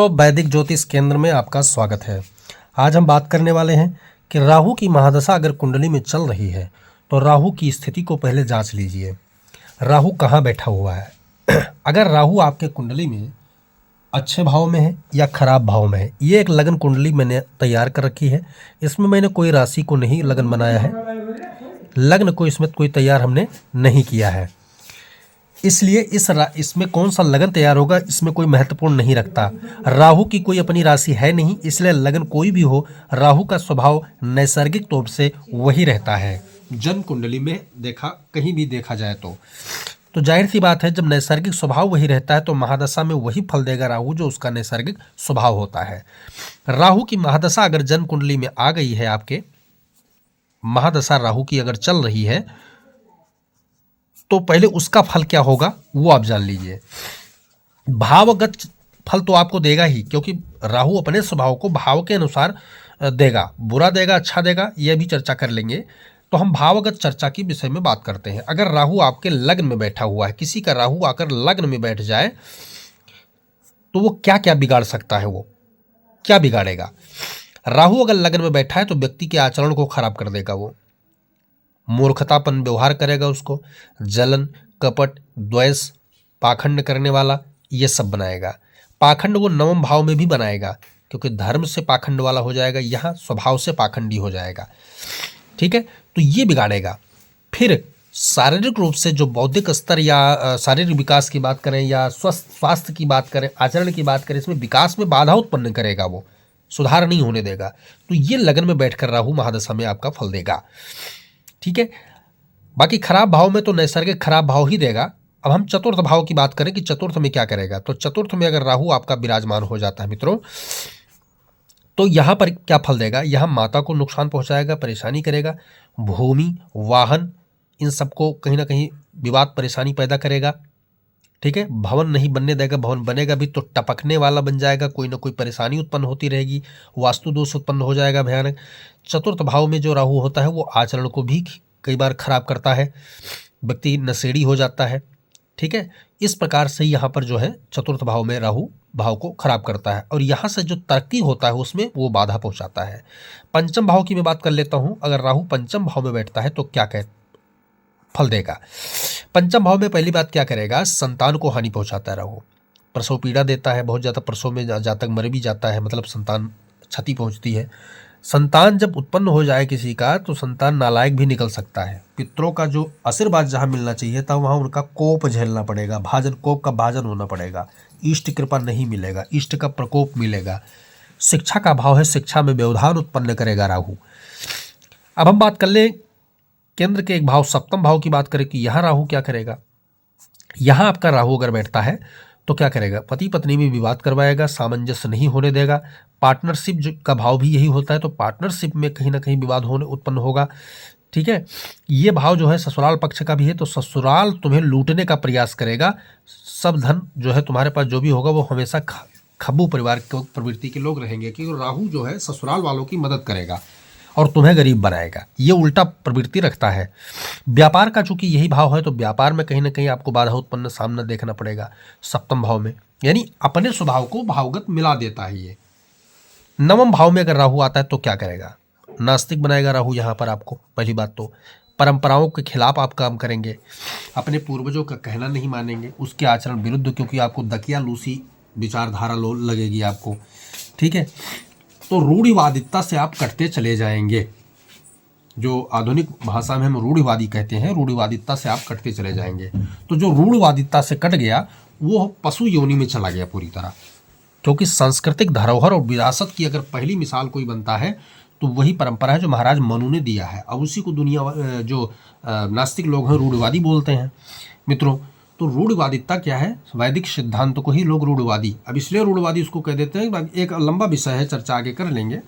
तो वैदिक ज्योतिष केंद्र में आपका स्वागत है। आज हम बात करने वाले हैं कि राहु की महादशा अगर कुंडली में चल रही है तो राहु की स्थिति को पहले जांच लीजिए। राहु कहाँ बैठा हुआ है अगर राहु आपके कुंडली में अच्छे भाव में है या खराब भाव में है। ये एक लगन कुंडली मैंने तैयार कर रखी है। इसमें मैंने कोई राशि को नहीं लगन बनाया है, लग्न को इसमें कोई तैयार हमने नहीं किया है, इसलिए इसमें कौन सा लगन तैयार होगा इसमें कोई महत्वपूर्ण नहीं रखता। राहु की कोई अपनी राशि है नहीं, इसलिए लगन कोई भी हो, राहु का स्वभाव नैसर्गिक तौर से वही रहता है। जन्म कुंडली में देखा कहीं भी देखा जाए तो जाहिर सी बात है, जब नैसर्गिक स्वभाव वही रहता है तो महादशा में वही फल देगा राहु जो उसका नैसर्गिक स्वभाव होता है। राहु की महादशा अगर जन्म कुंडली में आ गई है, आपके महादशा राहु की अगर चल रही है तो पहले उसका फल क्या होगा वो आप जान लीजिए। भावगत फल तो आपको देगा ही, क्योंकि राहु अपने स्वभाव को भाव के अनुसार देगा। बुरा देगा अच्छा देगा यह भी चर्चा कर लेंगे। तो हम भावगत चर्चा की विषय में बात करते हैं। अगर राहु आपके लग्न में बैठा हुआ है, किसी का राहु आकर लग्न में बैठ जाए तो वो क्या क्या बिगाड़ सकता है, वो क्या बिगाड़ेगा। राहु अगर लग्न में बैठा है तो व्यक्ति के आचरण को खराब कर देगा, वो मूर्खतापन व्यवहार करेगा, उसको जलन कपट द्वेष पाखंड करने वाला ये सब बनाएगा। पाखंड वो नवम भाव में भी बनाएगा, क्योंकि धर्म से पाखंड वाला हो जाएगा, यहाँ स्वभाव से पाखंडी हो जाएगा। ठीक है, तो ये बिगाड़ेगा। फिर शारीरिक रूप से जो बौद्धिक स्तर या शारीरिक विकास की बात करें या स्वस्थ स्वास्थ्य की बात करें, आचरण की बात करें, इसमें विकास में बाधा उत्पन्न करेगा, वो सुधार नहीं होने देगा। तो ये लगन में बैठकर राहु महादशा में आपका फल देगा। ठीक है, बाकी खराब भाव में तो नैसर्गिक खराब भाव ही देगा। अब हम चतुर्थ भाव की बात करें कि चतुर्थ में क्या करेगा। तो चतुर्थ में अगर राहु आपका विराजमान हो जाता है मित्रों, तो यहाँ पर क्या फल देगा। यहाँ माता को नुकसान पहुँचाएगा, परेशानी करेगा, भूमि वाहन इन सबको कहीं ना कहीं विवाद परेशानी पैदा करेगा। ठीक है, भवन नहीं बनने देगा, भवन बनेगा भी तो टपकने वाला बन जाएगा, कोई ना कोई परेशानी उत्पन्न होती रहेगी, वास्तु दोष उत्पन्न हो जाएगा भयानक। चतुर्थ भाव में जो राहु होता है वो आचरण को भी कई बार खराब करता है, व्यक्ति नशेड़ी हो जाता है। ठीक है, इस प्रकार से यहाँ पर जो है चतुर्थ भाव में राहु भाव को खराब करता है और यहाँ से जो तरक्की होता है उसमें वो बाधा पहुँचाता है। पंचम भाव की मैं बात कर लेता हूँ। अगर राहु पंचम भाव में बैठता है तो क्या फल देगा। पंचम भाव में पहली बात क्या करेगा, संतान को हानि पहुंचाता है राहु, प्रसव पीड़ा देता है, बहुत ज़्यादा प्रसव में जातक मर भी जाता है, मतलब संतान क्षति पहुंचती है। संतान जब उत्पन्न हो जाए किसी का तो संतान नालायक भी निकल सकता है। पितरों का जो आशीर्वाद जहाँ मिलना चाहिए था वहाँ उनका कोप झेलना पड़ेगा, भाजन कोप का भाजन होना पड़ेगा, इष्ट कृपा नहीं मिलेगा, इष्ट का प्रकोप मिलेगा। शिक्षा का भाव है, शिक्षा में व्यवधान उत्पन्न करेगा राहु। अब हम बात कर ले केंद्र के एक भाव सप्तम भाव की बात करें कि यहाँ राहु क्या करेगा। यहाँ आपका राहु अगर बैठता है तो क्या करेगा, पति पत्नी में विवाद करवाएगा, सामंजस्य नहीं होने देगा। पार्टनरशिप का भाव भी यही होता है, तो पार्टनरशिप में कहीं ना कहीं विवाद होने उत्पन्न होगा। ठीक है, ये भाव जो है ससुराल पक्ष का भी है, तो ससुराल तुम्हें लूटने का प्रयास करेगा। सब धन जो है तुम्हारे पास जो भी होगा वो हमेशा खब्बू परिवार प्रवृत्ति के लोग रहेंगे, क्योंकि राहु जो है ससुराल वालों की मदद करेगा और तुम्हें गरीब बनाएगा, ये उल्टा प्रवृत्ति रखता है। व्यापार का चूंकि यही भाव है तो व्यापार में कहीं ना कहीं आपको बाधा उत्पन्न सामना देखना पड़ेगा सप्तम भाव में, यानी अपने स्वभाव को भावगत मिला देता है ये। नवम भाव में अगर राहु आता है तो क्या करेगा, नास्तिक बनाएगा राहु यहाँ पर आपको। पहली बात तो परंपराओं के खिलाफ आप काम करेंगे, अपने पूर्वजों का कहना नहीं मानेंगे, उसके आचरण विरुद्ध, क्योंकि आपको दकिया लूसी विचारधारा लगेगी आपको। ठीक है, तो रूढ़िवादिता से आप कटते चले जाएंगे। जो आधुनिक भाषा में हम रूढ़िवादी कहते हैं, रूढ़िवादिता से आप कटते चले जाएंगे। तो जो रूढ़िवादिता से कट गया वो पशु योनि में चला गया पूरी तरह, क्योंकि सांस्कृतिक धरोहर और विरासत की अगर पहली मिसाल कोई बनता है तो वही परंपरा है जो महाराज मनु ने दिया है। अब उसी को दुनिया जो नास्तिक लोग हैं रूढ़िवादी बोलते हैं मित्रों। तो रूढ़िवादिता क्या है, वैदिक सिद्धांत को ही लोग रूढ़िवादी, अब इसलिए रूढ़िवादी उसको कह देते हैं, एक लंबा विषय है, चर्चा आगे कर लेंगे।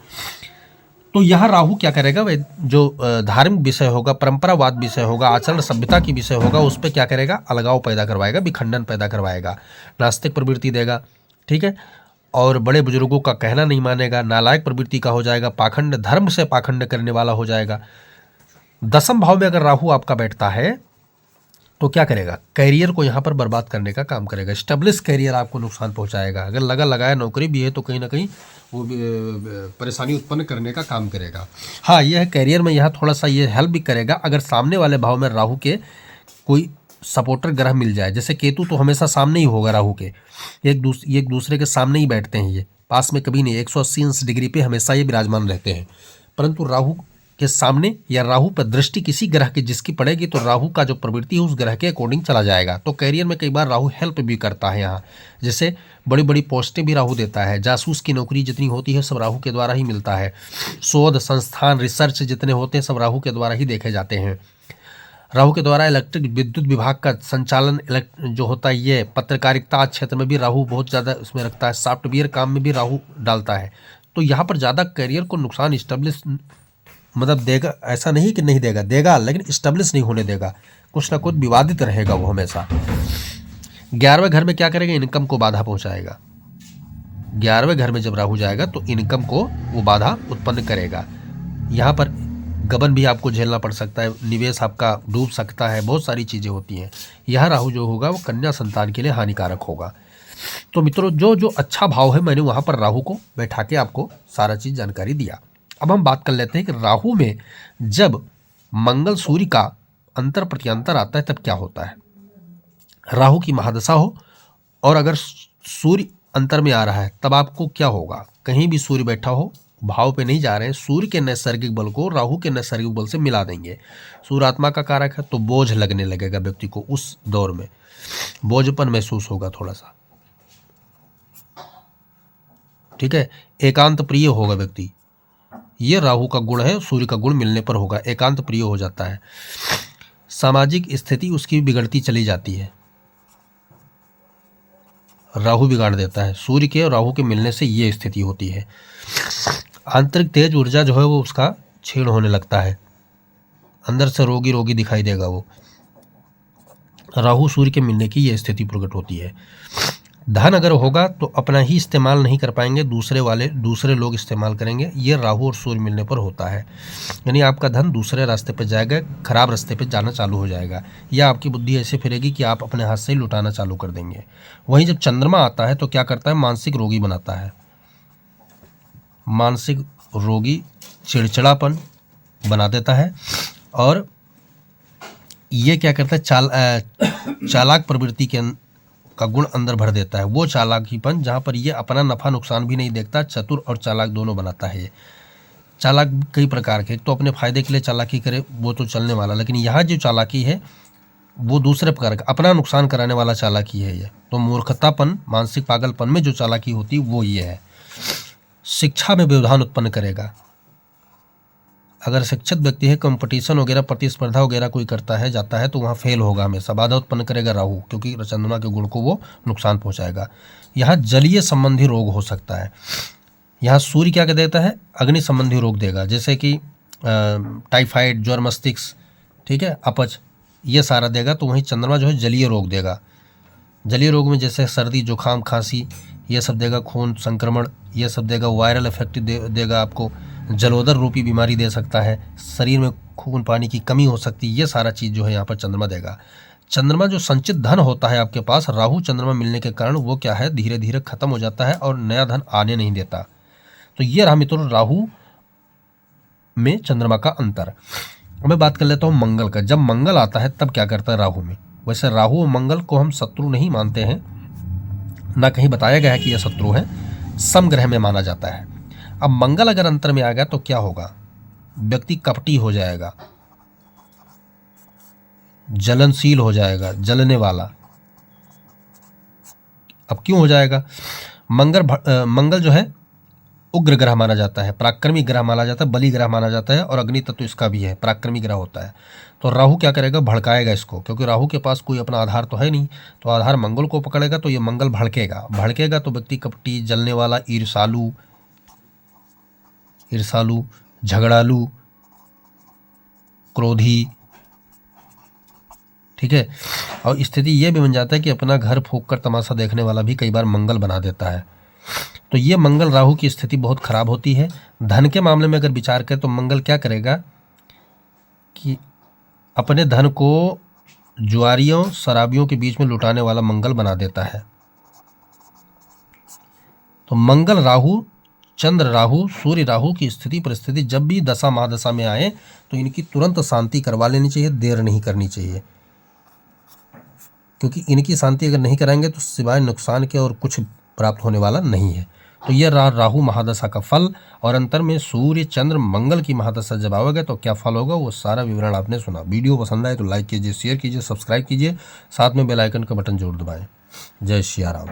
तो यहाँ राहु क्या करेगा, जो धार्मिक विषय होगा, परंपरावाद विषय होगा, आचरण सभ्यता की विषय होगा, उस पर क्या करेगा, अलगाव पैदा करवाएगा, विखंडन पैदा करवाएगा, नास्तिक प्रवृत्ति देगा। ठीक है, और बड़े बुजुर्गों का कहना नहीं मानेगा, नालायक प्रवृत्ति का हो जाएगा, पाखंड धर्म से पाखंड करने वाला हो जाएगा। दसम भाव में अगर राहु आपका बैठता है तो क्या करेगा, कैरियर को यहाँ पर बर्बाद करने का काम करेगा। स्टेब्लिश कैरियर आपको नुकसान पहुँचाएगा। अगर लगाया नौकरी भी है तो कहीं ना कहीं वो परेशानी उत्पन्न करने का काम करेगा। हाँ, यह कैरियर में यहाँ थोड़ा सा ये हेल्प भी करेगा अगर सामने वाले भाव में राहु के कोई सपोर्टर ग्रह मिल जाए। जैसे केतु तो हमेशा सामने ही होगा राहु के, एक दूसरे के सामने ही बैठते हैं, ये पास में कभी नहीं, 180 डिग्री पे हमेशा ये विराजमान रहते हैं। परंतु राहु के सामने या राहु पर दृष्टि किसी ग्रह की जिसकी पड़ेगी तो राहु का जो प्रवृत्ति है उस ग्रह के अकॉर्डिंग चला जाएगा। तो कैरियर में कई बार राहु हेल्प भी करता है यहाँ, जैसे बड़ी बड़ी पोस्टें भी राहु देता है। जासूस की नौकरी जितनी होती है सब राहु के द्वारा ही मिलता है। शोध संस्थान रिसर्च जितने होते हैं सब राहु के द्वारा ही देखे जाते हैं। राहु के द्वारा इलेक्ट्रिक विद्युत विभाग का संचालन जो होता है, ये पत्रकारिता क्षेत्र में भी राहु बहुत ज़्यादा इसमें रखता है। सॉफ्टवेयर काम में भी राहु डालता है। तो यहाँ पर ज़्यादा करियर को नुकसान इस्टेब्लिश मतलब देगा, ऐसा नहीं कि नहीं देगा, देगा लेकिन इस्टेब्लिश नहीं होने देगा, कुछ ना कुछ विवादित रहेगा वो हमेशा। 11वें घर में क्या करेगा, इनकम को बाधा पहुँचाएगा। 11वें घर में जब राहु जाएगा तो इनकम को वो बाधा उत्पन्न करेगा। यहाँ पर गबन भी आपको झेलना पड़ सकता है, निवेश आपका डूब सकता है, बहुत सारी चीज़ें होती हैं। यह राहु जो होगा वो कन्या संतान के लिए हानिकारक होगा। तो मित्रों, जो जो अच्छा भाव है मैंने वहाँ पर राहु को बैठा के आपको सारा चीज़ जानकारी दिया। अब हम बात कर लेते हैं कि राहु में जब मंगल सूर्य का अंतर प्रत्यंतर आता है तब क्या होता है। राहु की महादशा हो और अगर सूर्य अंतर में आ रहा है तब आपको क्या होगा। कहीं भी सूर्य बैठा हो, भाव पे नहीं जा रहे हैं, सूर्य के नैसर्गिक बल को राहु के नैसर्गिक बल से मिला देंगे। सूर्य आत्मा का कारक है तो बोझ लगने लगेगा व्यक्ति को, उस दौर में बोझपन महसूस होगा थोड़ा सा, ठीक है। एकांत प्रिय होगा व्यक्ति, ये राहु का गुण है, सूर्य का गुण मिलने पर होगा, एकांत प्रिय हो जाता है। सामाजिक स्थिति उसकी बिगड़ती चली जाती है, राहु बिगाड़ देता है। सूर्य के और राहु के मिलने से ये स्थिति होती है। आंतरिक तेज ऊर्जा जो है वो उसका क्षीण होने लगता है, अंदर से रोगी रोगी दिखाई देगा वो। राहु सूर्य के मिलने की ये स्थिति प्रकट होती है। धन अगर होगा तो अपना ही इस्तेमाल नहीं कर पाएंगे, दूसरे लोग इस्तेमाल करेंगे, ये राहु और सूर्य मिलने पर होता है। यानी आपका धन दूसरे रास्ते पर जाएगा, खराब रास्ते पर जाना चालू हो जाएगा, या आपकी बुद्धि ऐसे फिरेगी कि आप अपने हाथ से ही लुटाना चालू कर देंगे। वहीं जब चंद्रमा आता है तो क्या करता है, मानसिक रोगी बनाता है, मानसिक रोगी, चिड़चिड़ापन बना देता है। और ये क्या करता है, चालाक प्रवृत्ति का गुण अंदर भर देता है। वो चालाकीपन जहाँ पर ये अपना नफा नुकसान भी नहीं देखता, चतुर और चालाक दोनों बनाता है। ये चालाक कई प्रकार के, तो अपने फायदे के लिए चालाकी करे वो तो चलने वाला, लेकिन यहाँ जो चालाकी है वो दूसरे प्रकार का, अपना नुकसान कराने वाला चालाकी है ये। तो मूर्खतापन, मानसिक पागलपन में जो चालाकी होती है वो ये है। शिक्षा में व्यवधान उत्पन्न करेगा। अगर शिक्षित व्यक्ति है, कंपटीशन वगैरह प्रतिस्पर्धा वगैरह कोई करता है जाता है तो वहाँ फेल होगा, हमेशा बाधा उत्पन्न करेगा राहु, क्योंकि चंद्रमा के गुण को वो नुकसान पहुँचाएगा। यहाँ जलीय संबंधी रोग हो सकता है। यहाँ सूर्य क्या कह देता है, अग्नि संबंधी रोग देगा, जैसे कि टाइफाइड, ज्वर, मस्तिष्क, ठीक है, अपच, ये सारा देगा। तो वहीं चंद्रमा जो है जलीय रोग देगा। जलीय रोग में जैसे सर्दी, जुकाम, खांसी, ये सब देगा, खून संक्रमण ये सब देगा, वायरल इफेक्ट देगा आपको, जलोदर रूपी बीमारी दे सकता है, शरीर में खून पानी की कमी हो सकती है, ये सारा चीज़ जो है यहाँ पर चंद्रमा देगा। चंद्रमा जो संचित धन होता है आपके पास, राहु चंद्रमा मिलने के कारण वो क्या है, धीरे धीरे खत्म हो जाता है और नया धन आने नहीं देता। तो ये रहा मित्रों राहु में चंद्रमा का अंतर। मैं बात कर लेता हूँ मंगल का। जब मंगल आता है तब क्या करता है राहु में। वैसे राहु और मंगल को हम शत्रु नहीं मानते हैं, ना कहीं बताया गया है कि यह शत्रु है, समग्रह में माना जाता है। अब मंगल अगर अंतर में आ गया तो क्या होगा, व्यक्ति कपटी हो जाएगा, जलनशील हो जाएगा, जलने वाला। अब क्यों हो जाएगा, मंगल जो है उग्र ग्रह माना जाता है, पराक्रमी ग्रह माना जाता है, बली ग्रह माना जाता है, और अग्नि तत्व इसका भी है, पराक्रमी ग्रह होता है। तो राहु क्या करेगा, भड़काएगा इसको, क्योंकि राहु के पास कोई अपना आधार तो है नहीं, तो आधार मंगल को पकड़ेगा तो ये मंगल भड़केगा तो व्यक्ति कपटी, जलने वाला, ईर्षालु, झगड़ालू, क्रोधी, ठीक है। और स्थिति ये भी बन जाता है कि अपना घर फूंक कर तमाशा देखने वाला भी कई बार मंगल बना देता है। तो ये मंगल राहु की स्थिति बहुत खराब होती है। धन के मामले में अगर विचार करें तो मंगल क्या करेगा कि अपने धन को जुआरियों शराबियों के बीच में लुटाने वाला मंगल बना देता है। तो मंगल राहु, चंद्र राहु, सूर्य राहु की स्थिति परिस्थिति जब भी दशा महादशा में आए तो इनकी तुरंत शांति करवा लेनी चाहिए, देर नहीं करनी चाहिए, क्योंकि इनकी शांति अगर नहीं कराएंगे तो सिवाय नुकसान के और कुछ प्राप्त होने वाला नहीं है। तो यह रहा राहु महादशा का फल, और अंतर में सूर्य चंद्र मंगल की महादशा जब आओगे तो क्या फल होगा वो सारा विवरण आपने सुना। वीडियो पसंद आए तो लाइक कीजिए, शेयर कीजिए, सब्सक्राइब कीजिए, साथ में बेल आइकन का बटन जरूर दबाएं। जय श्री राम।